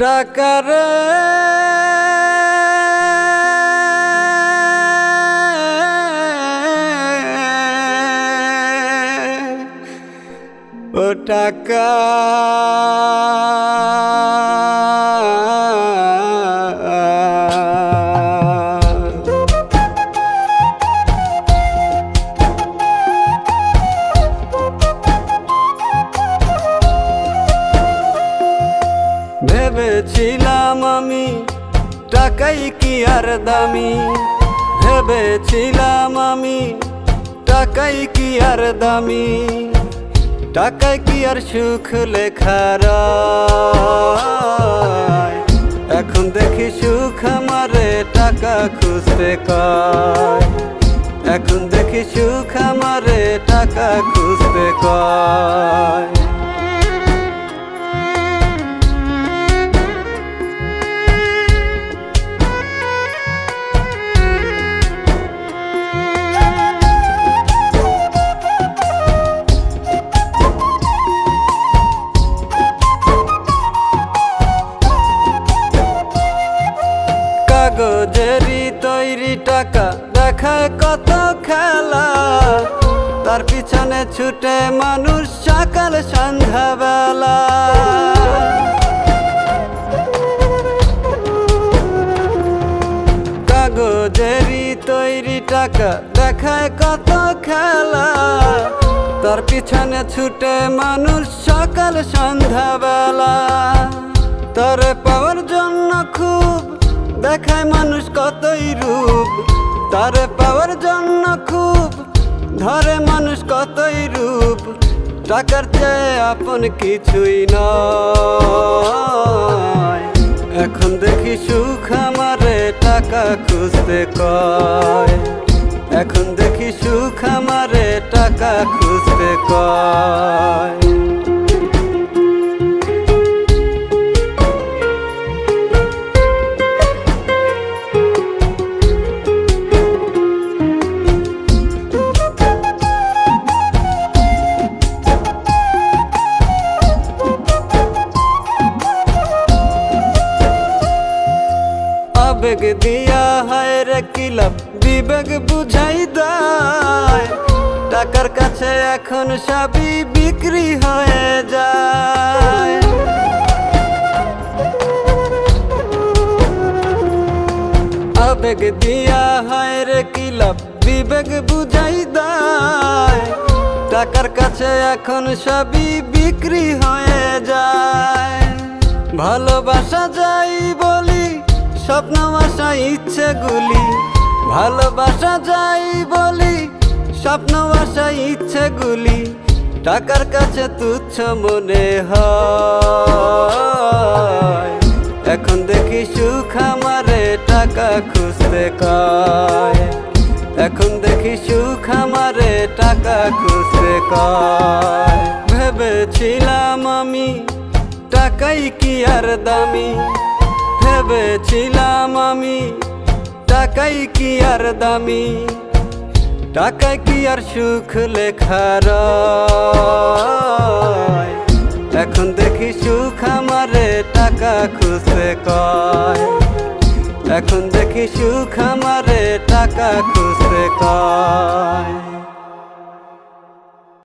টাকারে ও টাকা ভেবেছিলাম আমি টাকাই কি আর দামি, ভেবেছিলাম আমি টাকাই কি আর দামি, টাকায় কি আর সুখ লেখা রয়। এখন দেখি সুখ আমারে টাকা খুঁজতে কয়, এখন দেখি সুখ আমারে টাকা খুঁজতে কয়। কাগজেরই তৈরি টাকা দেখায় কত খেলা, তার পিছনে ছুটে মানুষ সকাল সন্ধ্যাবেলা। কাগজেরই তৈরি টাকা দেখায় কত খেলা, তার পিছনে ছুটে মানুষ সকাল সন্ধ্যাবেলা। তারে পাওয়ার জন্য খুব দেখায় মানুষ কতই রূপ, তারে পাওয়ার জন্য খুব ধরে মানুষ কতই রূপ। টাকার চেয়ে আপন কিছুই নয়, এখন দেখি সুখ আমারে টাকা খুঁজতে কয়, এখন দেখি সুখ আমারে টাকা খুঁজতে কয়। আবেগ দিয়া হয় রে কিলাপ বিবেক বুঝাই দেয়, টাকার কাছে এখন সবই বিক্রি হয়ে যায়। আবেগ দিয়া হয় রে কিলাপ বিবেক বুঝাই দেয়, টাকার কাছে এখন সবই বিক্রি হয়ে যায়। ভালোবাসা যাই বলি স্বপ্ন আশা ইচ্ছেগুলি, ভালোবাসা যাই বলি স্বপ্ন আশা ইচ্ছেগুলি, টাকার কাছে তুচ্ছ মনে হয়। এখন দেখি সুখ আমারে টাকা খুঁজতে কয়, এখন দেখি সুখ আমারে টাকা খুঁজতে কয়। ভেবেছিলাম আমি টাকাই কি আর দামি, ভেবেছিলাম আমি টাকাই কি আর দামি, টাকায় কি আর সুখ লেখা রয়। এখন দেখি সুখ আমারে টাকা খুঁজতে কয়, এখন দেখি সুখ আমারে টাকা খুঁজতে কয়।